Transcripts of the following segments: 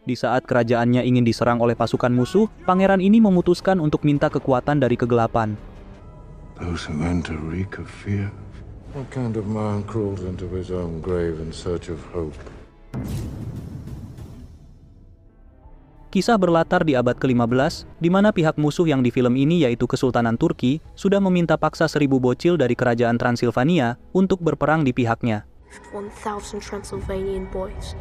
Di saat kerajaannya ingin diserang oleh pasukan musuh, pangeran ini memutuskan untuk minta kekuatan dari kegelapan. Those who enter reek of fear. What kind of man crawls into his own grave in search of hope? Kisah berlatar di abad ke-15, di mana pihak musuh yang di film ini yaitu Kesultanan Turki, sudah meminta paksa 1000 bocil dari kerajaan Transilvania untuk berperang di pihaknya. 1,000 Transylvanian boys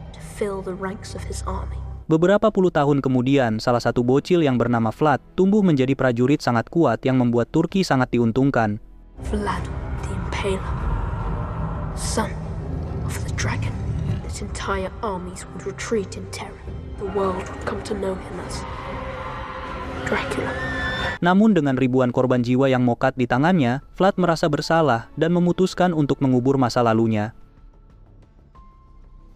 to fill the ranks of his army. Beberapa puluh tahun kemudian, salah satu bocil yang bernama Vlad tumbuh menjadi prajurit sangat kuat yang membuat Turki sangat diuntungkan. Vlad the Impaler, son of the dragon. His entire armies would retreat in terror. The world would come to know him as Dracula. Namun dengan ribuan korban jiwa yang mokat di tangannya, Vlad merasa bersalah dan memutuskan untuk mengubur masa lalunya.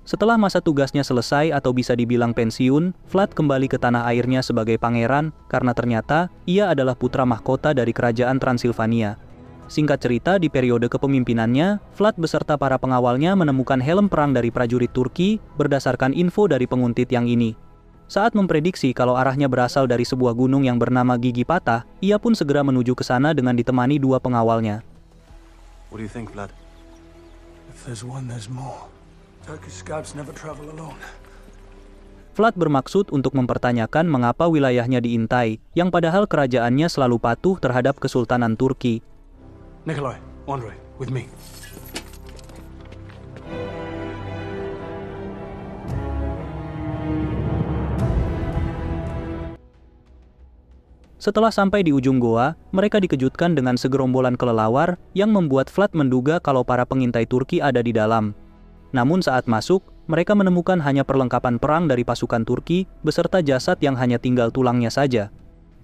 Setelah masa tugasnya selesai atau bisa dibilang pensiun, Vlad kembali ke tanah airnya sebagai pangeran karena ternyata ia adalah putra mahkota dari kerajaan Transilvania. Singkat cerita, di periode kepemimpinannya, Vlad beserta para pengawalnya menemukan helm perang dari prajurit Turki berdasarkan info dari penguntit yang ini. Saat memprediksi kalau arahnya berasal dari sebuah gunung yang bernama Gigi Patah, ia pun segera menuju ke sana dengan ditemani 2 pengawalnya. What do you think, Vlad? If there's one, there's more. Turkish scouts never travel alone. Vlad bermaksud untuk mempertanyakan mengapa wilayahnya diintai, yang padahal kerajaannya selalu patuh terhadap Kesultanan Turki. Nikolai, Andrei, with me. Setelah sampai di ujung goa, mereka dikejutkan dengan segerombolan kelelawar yang membuat Vlad menduga kalau para pengintai Turki ada di dalam. Namun saat masuk, mereka menemukan hanya perlengkapan perang dari pasukan Turki beserta jasad yang hanya tinggal tulangnya saja.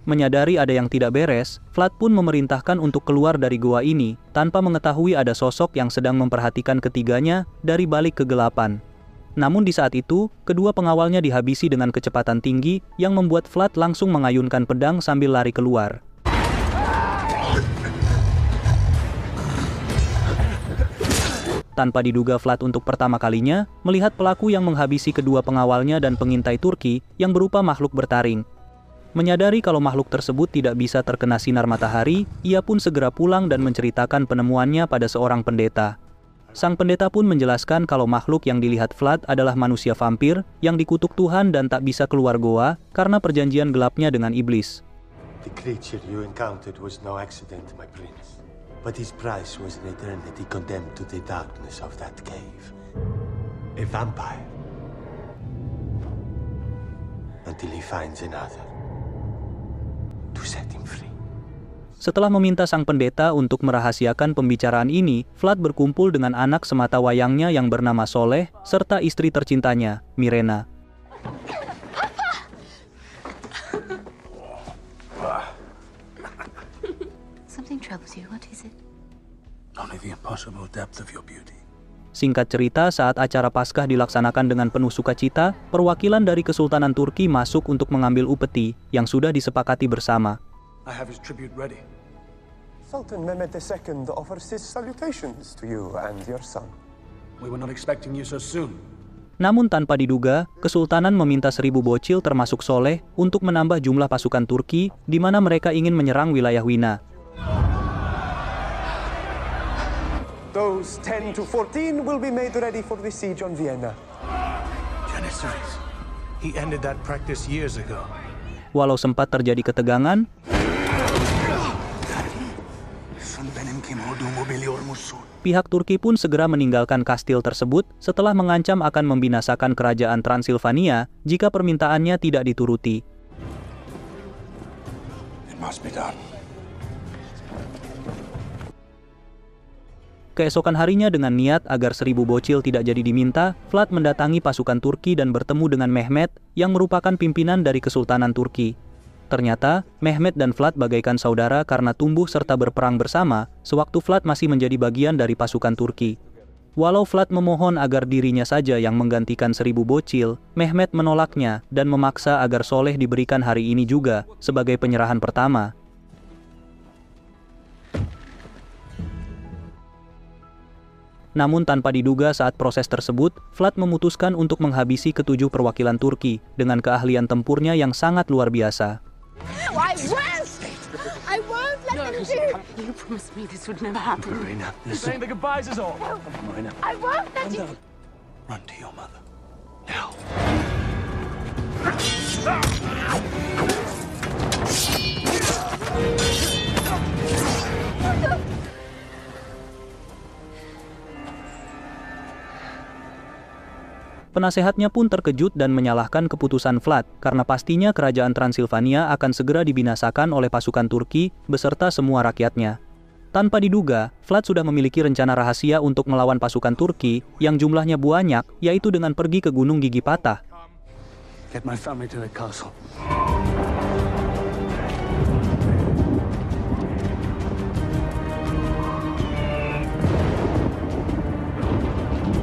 Menyadari ada yang tidak beres, Vlad pun memerintahkan untuk keluar dari goa ini tanpa mengetahui ada sosok yang sedang memperhatikan ketiganya dari balik kegelapan. Namun di saat itu, kedua pengawalnya dihabisi dengan kecepatan tinggi yang membuat Vlad langsung mengayunkan pedang sambil lari keluar. Tanpa diduga Vlad untuk pertama kalinya, melihat pelaku yang menghabisi kedua pengawalnya dan pengintai Turki yang berupa makhluk bertaring. Menyadari kalau makhluk tersebut tidak bisa terkena sinar matahari, ia pun segera pulang dan menceritakan penemuannya pada seorang pendeta. Sang pendeta pun menjelaskan kalau makhluk yang dilihat Vlad adalah manusia vampir yang dikutuk Tuhan dan tak bisa keluar goa karena perjanjian gelapnya dengan iblis. The creature you encountered was no accident, my prince. But his price was an eternity condemned to the darkness of that cave. A vampire. Until he finds another. To set him free. Setelah meminta sang pendeta untuk merahasiakan pembicaraan ini, Vlad berkumpul dengan anak semata wayangnya yang bernama Soleh, serta istri tercintanya, Mirena. Something troubles you. What is it? Only the impossible depth of your beauty. Singkat cerita, saat acara Paskah dilaksanakan dengan penuh sukacita, perwakilan dari Kesultanan Turki masuk untuk mengambil upeti yang sudah disepakati bersama. I have his tribute ready. Sultan Mehmed II offers his salutations to you and your son. We were not expecting you so soon. Namun tanpa diduga, Kesultanan meminta 1000 bocil termasuk Soleh untuk menambah jumlah pasukan Turki di mana mereka ingin menyerang wilayah Wina. Those 10 to 14 will be made ready for the siege on Vienna. Janissaries. He ended that practice years ago. Walau sempat terjadi ketegangan, pihak Turki pun segera meninggalkan kastil tersebut setelah mengancam akan membinasakan kerajaan Transilvania jika permintaannya tidak dituruti. It must be done. Keesokan harinya dengan niat agar 1000 bocil tidak jadi diminta, Vlad mendatangi pasukan Turki dan bertemu dengan Mehmet yang merupakan pimpinan dari Kesultanan Turki. Ternyata, Mehmet dan Vlad bagaikan saudara karena tumbuh serta berperang bersama sewaktu Vlad masih menjadi bagian dari pasukan Turki. Walau Vlad memohon agar dirinya saja yang menggantikan 1000 bocil, Mehmet menolaknya dan memaksa agar Soleh diberikan hari ini juga sebagai penyerahan pertama. Namun tanpa diduga saat proses tersebut, Vlad memutuskan untuk menghabisi ketujuh perwakilan Turki dengan keahlian tempurnya yang sangat luar biasa. I won't let them do. You promised me this would never happen. Marina, saying the goodbyes is all. Marina, I won't let you. run to your mother. Now. Penasehatnya pun terkejut dan menyalahkan keputusan Vlad karena pastinya kerajaan Transilvania akan segera dibinasakan oleh pasukan Turki beserta semua rakyatnya. Tanpa diduga, Vlad sudah memiliki rencana rahasia untuk melawan pasukan Turki yang jumlahnya banyak, yaitu dengan pergi ke Gunung Gigi Patah. Get my family to the castle.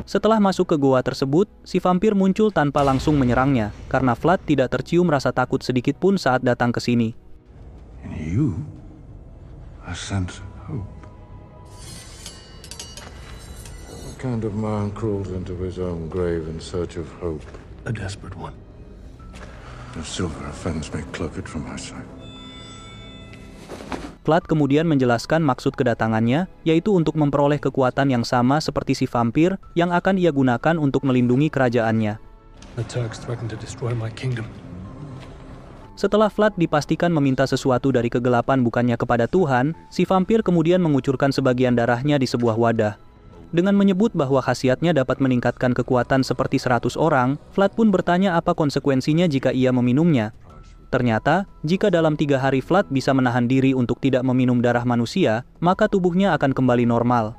Setelah masuk ke goa tersebut, si vampir muncul tanpa langsung menyerangnya, karena Vlad tidak tercium rasa takut sedikit pun saat datang ke sini. In you, I sense hope. What kind of man crawls into his own grave in search of hope? A desperate one. The silver offends me, pluck it from my sight. Vlad kemudian menjelaskan maksud kedatangannya, yaitu untuk memperoleh kekuatan yang sama seperti si vampir yang akan ia gunakan untuk melindungi kerajaannya. The Turks threaten to destroy my kingdom. Setelah Vlad dipastikan meminta sesuatu dari kegelapan bukannya kepada Tuhan, si vampir kemudian mengucurkan sebagian darahnya di sebuah wadah. Dengan menyebut bahwa khasiatnya dapat meningkatkan kekuatan seperti 100 orang, Vlad pun bertanya apa konsekuensinya jika ia meminumnya. Ternyata, jika dalam 3 hari Vlad bisa menahan diri untuk tidak meminum darah manusia, maka tubuhnya akan kembali normal.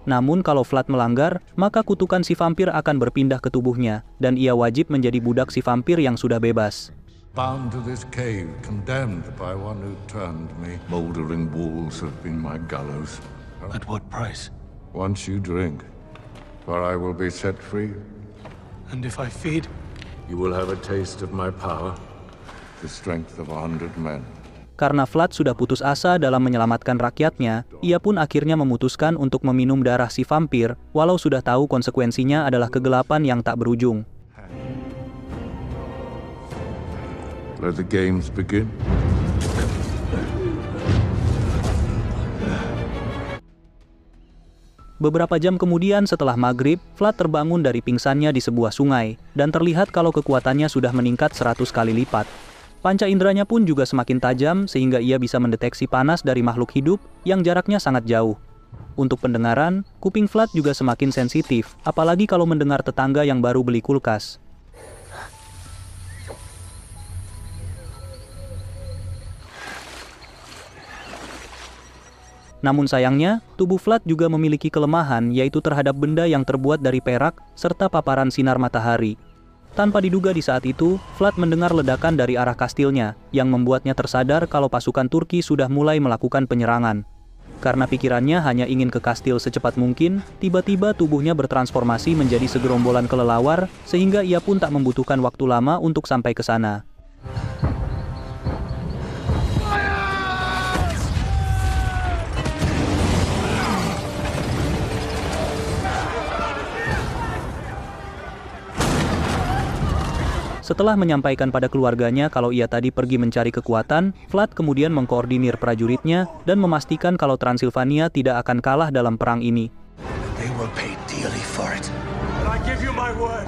Namun kalau Vlad melanggar, maka kutukan si vampir akan berpindah ke tubuhnya, dan ia wajib menjadi budak si vampir yang sudah bebas. Bound to this cave, condemned by one who turned me. Mouldering walls have been my gallows. At what price? Once you drink, for I will be set free. And if I feed? You will have a taste of my power, the strength of 100 men. Karena Vlad sudah putus asa dalam menyelamatkan rakyatnya, ia pun akhirnya memutuskan untuk meminum darah si vampir, walau sudah tahu konsekuensinya adalah kegelapan yang tak berujung. Let the games begin. Beberapa jam kemudian setelah maghrib, Vlad terbangun dari pingsannya di sebuah sungai, dan terlihat kalau kekuatannya sudah meningkat 100 kali lipat. Panca inderanya pun juga semakin tajam sehingga ia bisa mendeteksi panas dari makhluk hidup yang jaraknya sangat jauh. Untuk pendengaran, kuping Vlad juga semakin sensitif, apalagi kalau mendengar tetangga yang baru beli kulkas. Namun sayangnya, tubuh Vlad juga memiliki kelemahan, yaitu terhadap benda yang terbuat dari perak serta paparan sinar matahari. Tanpa diduga di saat itu, Vlad mendengar ledakan dari arah kastilnya, yang membuatnya tersadar kalau pasukan Turki sudah mulai melakukan penyerangan. Karena pikirannya hanya ingin ke kastil secepat mungkin, tiba-tiba tubuhnya bertransformasi menjadi segerombolan kelelawar, sehingga ia pun tak membutuhkan waktu lama untuk sampai ke sana. Setelah menyampaikan pada keluarganya kalau ia tadi pergi mencari kekuatan, Vlad kemudian mengkoordinir prajuritnya dan memastikan kalau Transilvania tidak akan kalah dalam perang ini. They will pay dearly for it. And I give you my word.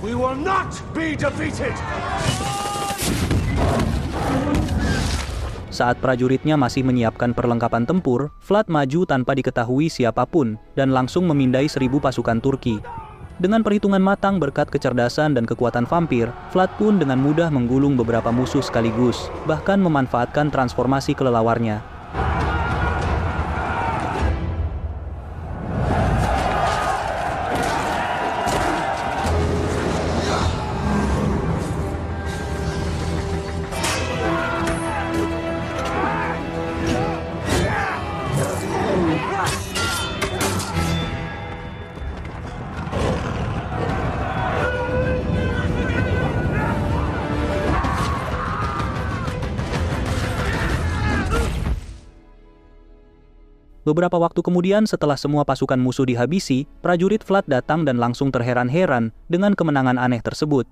We will not be defeated. Saat prajuritnya masih menyiapkan perlengkapan tempur, Vlad maju tanpa diketahui siapapun dan langsung memindai 1000 pasukan Turki. Dengan perhitungan matang berkat kecerdasan dan kekuatan vampir, Vlad pun dengan mudah menggulung beberapa musuh sekaligus, bahkan memanfaatkan transformasi kelelawarnya. Beberapa waktu kemudian setelah semua pasukan musuh dihabisi, prajurit Vlad datang dan langsung terheran-heran dengan kemenangan aneh tersebut.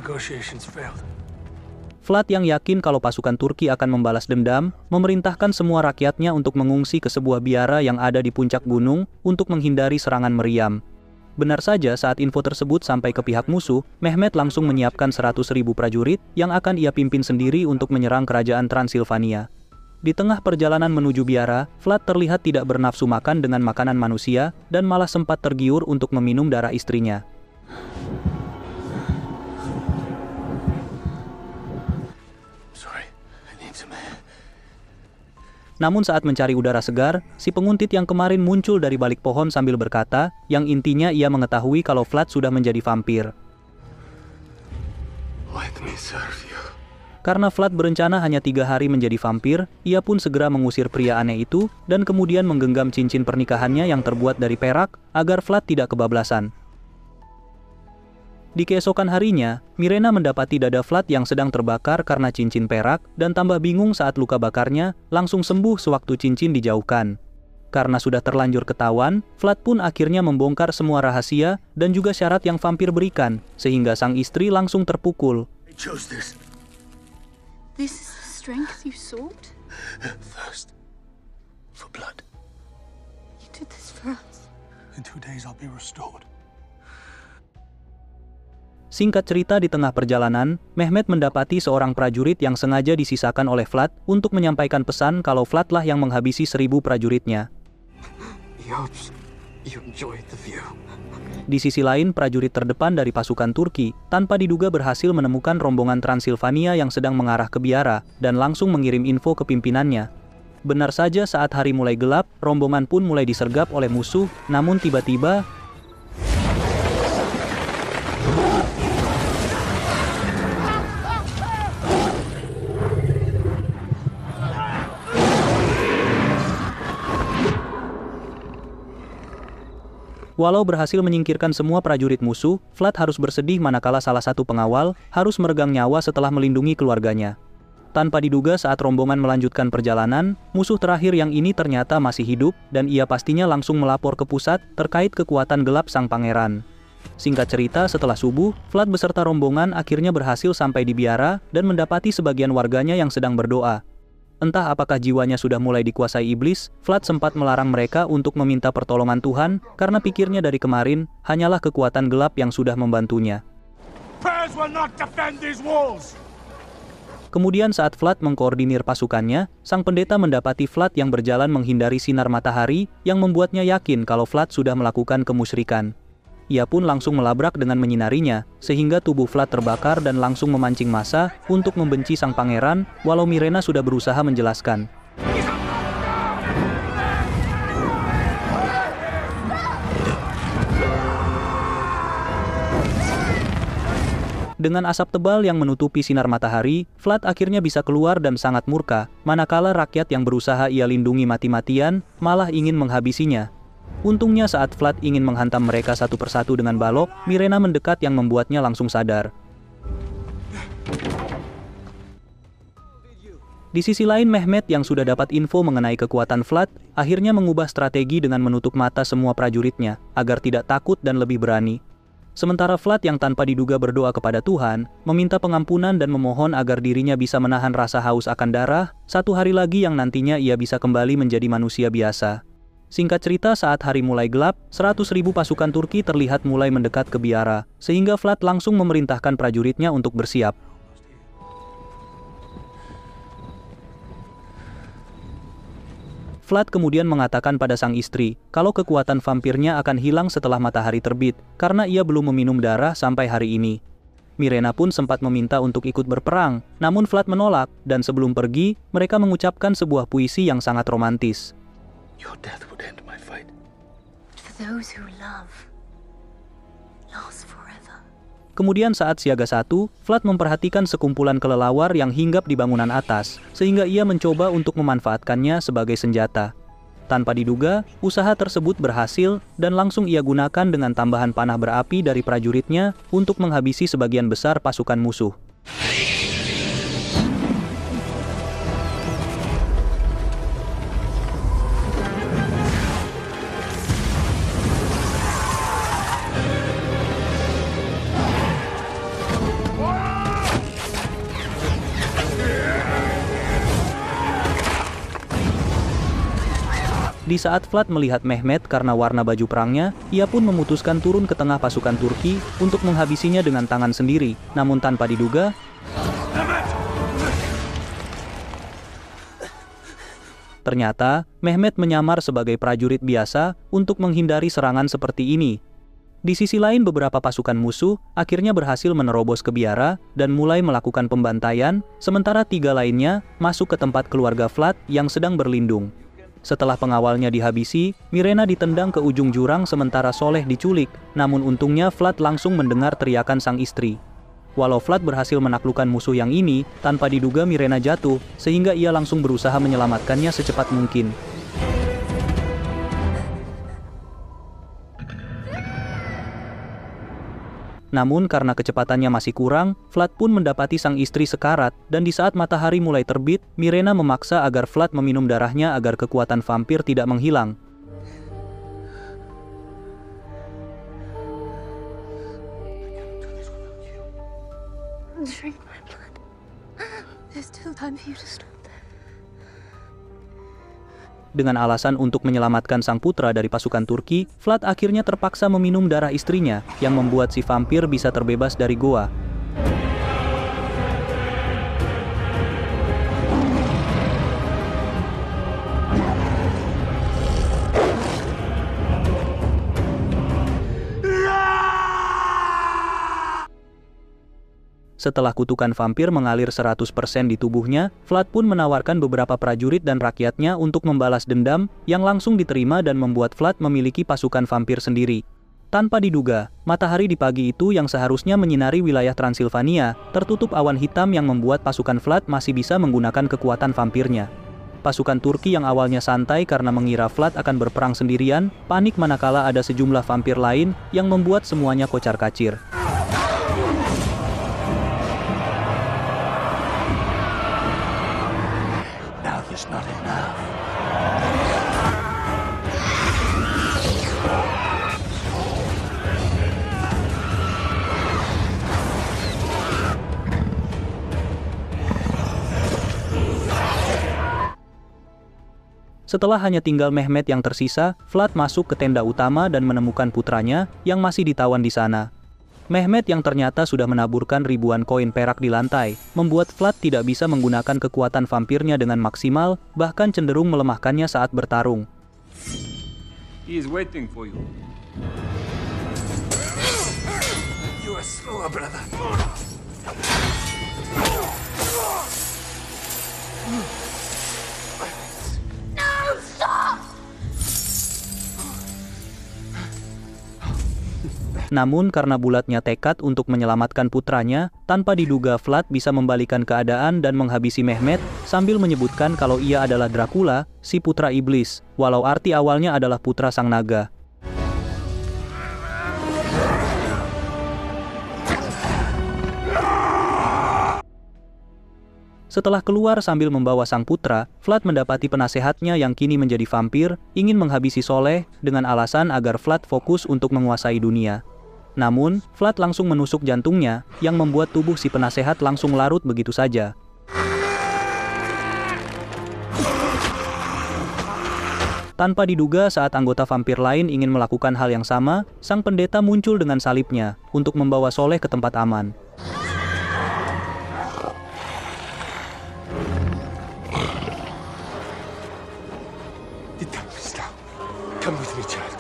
Negotiations failed. Vlad yang yakin kalau pasukan Turki akan membalas dendam, memerintahkan semua rakyatnya untuk mengungsi ke sebuah biara yang ada di puncak gunung untuk menghindari serangan meriam. Benar saja saat info tersebut sampai ke pihak musuh, Mehmet langsung menyiapkan 100.000 prajurit yang akan ia pimpin sendiri untuk menyerang kerajaan Transilvania. Di tengah perjalanan menuju biara, Vlad terlihat tidak bernafsu makan dengan makanan manusia dan malah sempat tergiur untuk meminum darah istrinya. Namun saat mencari udara segar, si penguntit yang kemarin muncul dari balik pohon sambil berkata, yang intinya ia mengetahui kalau Vlad sudah menjadi vampir. Let me serve you. Karena Vlad berencana hanya 3 hari menjadi vampir, ia pun segera mengusir pria aneh itu dan kemudian menggenggam cincin pernikahannya yang terbuat dari perak agar Vlad tidak kebablasan. Di keesokan harinya, Mirena mendapati dada Vlad yang sedang terbakar karena cincin perak dan tambah bingung saat luka bakarnya langsung sembuh sewaktu cincin dijauhkan. Karena sudah terlanjur ketahuan, Vlad pun akhirnya membongkar semua rahasia dan juga syarat yang vampir berikan, sehingga sang istri langsung terpukul. I chose this. This is the strength you sought? Thirst for blood. You did this for us. In 2 days I'll be restored. Singkat cerita, di tengah perjalanan, Mehmet mendapati seorang prajurit yang sengaja disisakan oleh Vlad untuk menyampaikan pesan kalau Vlad lah yang menghabisi 1000 prajuritnya. Di sisi lain, prajurit terdepan dari pasukan Turki tanpa diduga berhasil menemukan rombongan Transilvania yang sedang mengarah ke biara dan langsung mengirim info ke pimpinannya. Benar saja saat hari mulai gelap, rombongan pun mulai disergap oleh musuh, namun tiba-tiba walau berhasil menyingkirkan semua prajurit musuh, Vlad harus bersedih manakala salah satu pengawal harus meregang nyawa setelah melindungi keluarganya. Tanpa diduga saat rombongan melanjutkan perjalanan, musuh terakhir yang ini ternyata masih hidup dan ia pastinya langsung melapor ke pusat terkait kekuatan gelap sang pangeran. Singkat cerita, setelah subuh, Vlad beserta rombongan akhirnya berhasil sampai di biara dan mendapati sebagian warganya yang sedang berdoa. Entah apakah jiwanya sudah mulai dikuasai iblis, Vlad sempat melarang mereka untuk meminta pertolongan Tuhan karena pikirnya dari kemarin hanyalah kekuatan gelap yang sudah membantunya. Prayers will not defend these walls. Kemudian saat Vlad mengkoordinir pasukannya, sang pendeta mendapati Vlad yang berjalan menghindari sinar matahari yang membuatnya yakin kalau Vlad sudah melakukan kemusyrikan. Ia pun langsung melabrak dengan menyinarinya, sehingga tubuh Vlad terbakar dan langsung memancing massa untuk membenci sang pangeran, walau Mirena sudah berusaha menjelaskan. Dengan asap tebal yang menutupi sinar matahari, Vlad akhirnya bisa keluar dan sangat murka, manakala rakyat yang berusaha ia lindungi mati-matian malah ingin menghabisinya. Untungnya saat Vlad ingin menghantam mereka satu persatu dengan balok, Mirena mendekat yang membuatnya langsung sadar. Di sisi lain, Mehmet yang sudah dapat info mengenai kekuatan Vlad, akhirnya mengubah strategi dengan menutup mata semua prajuritnya, agar tidak takut dan lebih berani. Sementara Vlad yang tanpa diduga berdoa kepada Tuhan, meminta pengampunan dan memohon agar dirinya bisa menahan rasa haus akan darah, 1 hari lagi yang nantinya ia bisa kembali menjadi manusia biasa. Singkat cerita, saat hari mulai gelap, 100.000 pasukan Turki terlihat mulai mendekat ke biara, sehingga Vlad langsung memerintahkan prajuritnya untuk bersiap. Vlad kemudian mengatakan pada sang istri kalau kekuatan vampirnya akan hilang setelah matahari terbit, karena ia belum meminum darah sampai hari ini. Mirena pun sempat meminta untuk ikut berperang, namun Vlad menolak, dan sebelum pergi, mereka mengucapkan sebuah puisi yang sangat romantis. Your death would end my fight. For those who love, last forever. Kemudian saat siaga 1, Vlad memperhatikan sekumpulan kelelawar yang hinggap di bangunan atas, sehingga ia mencoba untuk memanfaatkannya sebagai senjata. Tanpa diduga, usaha tersebut berhasil dan langsung ia gunakan dengan tambahan panah berapi dari prajuritnya untuk menghabisi sebagian besar pasukan musuh. Jadi saat Vlad melihat Mehmet karena warna baju perangnya, ia pun memutuskan turun ke tengah pasukan Turki untuk menghabisinya dengan tangan sendiri. Namun tanpa diduga, ternyata Mehmet menyamar sebagai prajurit biasa untuk menghindari serangan seperti ini. Di sisi lain, beberapa pasukan musuh akhirnya berhasil menerobos ke biara dan mulai melakukan pembantaian, sementara 3 lainnya masuk ke tempat keluarga Vlad yang sedang berlindung. Setelah pengawalnya dihabisi, Mirena ditendang ke ujung jurang sementara Soleh diculik, namun untungnya Vlad langsung mendengar teriakan sang istri. Walau Vlad berhasil menaklukkan musuh yang ini, tanpa diduga Mirena jatuh, sehingga ia langsung berusaha menyelamatkannya secepat mungkin. Namun karena kecepatannya masih kurang, Vlad pun mendapati sang istri sekarat, dan di saat matahari mulai terbit, Mirena memaksa agar Vlad meminum darahnya agar kekuatan vampir tidak menghilang. Drink my blood. There's still time for you to stop. Dengan alasan untuk menyelamatkan sang putra dari pasukan Turki, Vlad akhirnya terpaksa meminum darah istrinya, yang membuat si vampir bisa terbebas dari goa. Setelah kutukan vampir mengalir 100% di tubuhnya, Vlad pun menawarkan beberapa prajurit dan rakyatnya untuk membalas dendam, yang langsung diterima dan membuat Vlad memiliki pasukan vampir sendiri. Tanpa diduga, matahari di pagi itu yang seharusnya menyinari wilayah Transilvania, tertutup awan hitam yang membuat pasukan Vlad masih bisa menggunakan kekuatan vampirnya. Pasukan Turki yang awalnya santai karena mengira Vlad akan berperang sendirian, panik manakala ada sejumlah vampir lain yang membuat semuanya kocar-kacir. It's not enough. Setelah hanya tinggal Mehmet yang tersisa, Vlad masuk ke tenda utama dan menemukan putranya yang masih ditawan di sana. Mehmet yang ternyata sudah menaburkan ribuan koin perak di lantai, membuat Vlad tidak bisa menggunakan kekuatan vampirnya dengan maksimal, bahkan cenderung melemahkannya saat bertarung. He is waiting for you. You are slower, brother. No, stop! Namun karena bulatnya tekad untuk menyelamatkan putranya, tanpa diduga Vlad bisa membalikan keadaan dan menghabisi Mehmet sambil menyebutkan kalau ia adalah Dracula, si putra iblis, walau arti awalnya adalah putra sang naga. Setelah keluar sambil membawa sang putra, Vlad mendapati penasehatnya yang kini menjadi vampir, ingin menghabisi Soleh dengan alasan agar Vlad fokus untuk menguasai dunia. Namun, Vlad langsung menusuk jantungnya, yang membuat tubuh si penasehat langsung larut begitu saja. Tanpa diduga saat anggota vampir lain ingin melakukan hal yang sama, sang pendeta muncul dengan salibnya, untuk membawa Soleh ke tempat aman. Come with me, child.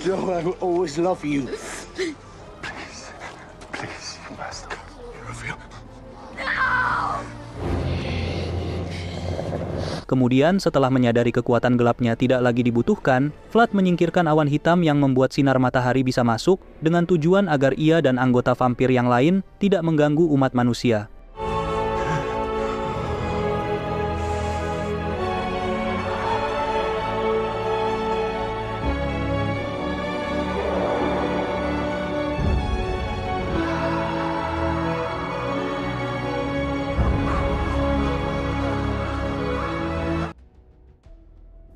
No, I will always love you. Please, you must go. Kemudian setelah menyadari kekuatan gelapnya tidak lagi dibutuhkan, Vlad menyingkirkan awan hitam yang membuat sinar matahari bisa masuk, dengan tujuan agar ia dan anggota vampir yang lain tidak mengganggu umat manusia.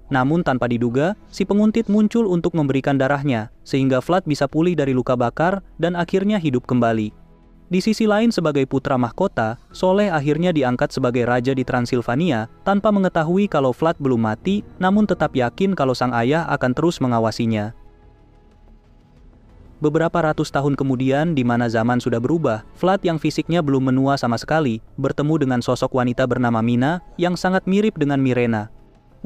Namun tanpa diduga, si penguntit muncul untuk memberikan darahnya, sehingga Vlad bisa pulih dari luka bakar dan akhirnya hidup kembali. Di sisi lain sebagai putra mahkota, Soleh akhirnya diangkat sebagai raja di Transilvania tanpa mengetahui kalau Vlad belum mati, namun tetap yakin kalau sang ayah akan terus mengawasinya. Beberapa ratus tahun kemudian, di mana zaman sudah berubah, Vlad yang fisiknya belum menua sama sekali, bertemu dengan sosok wanita bernama Mina yang sangat mirip dengan Mirena.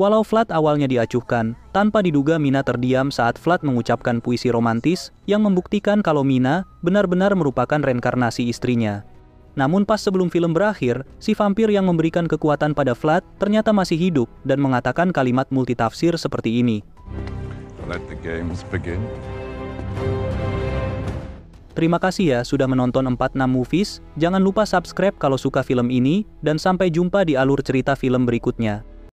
Walau Vlad awalnya diacuhkan, tanpa diduga Mina terdiam saat Vlad mengucapkan puisi romantis yang membuktikan kalau Mina benar-benar merupakan reinkarnasi istrinya. Namun pas sebelum film berakhir, si vampir yang memberikan kekuatan pada Vlad ternyata masih hidup dan mengatakan kalimat multitafsir seperti ini. Let the games begin. Terima kasih ya sudah menonton 46 Movies. Jangan lupa subscribe kalau suka film ini, dan sampai jumpa di alur cerita film berikutnya.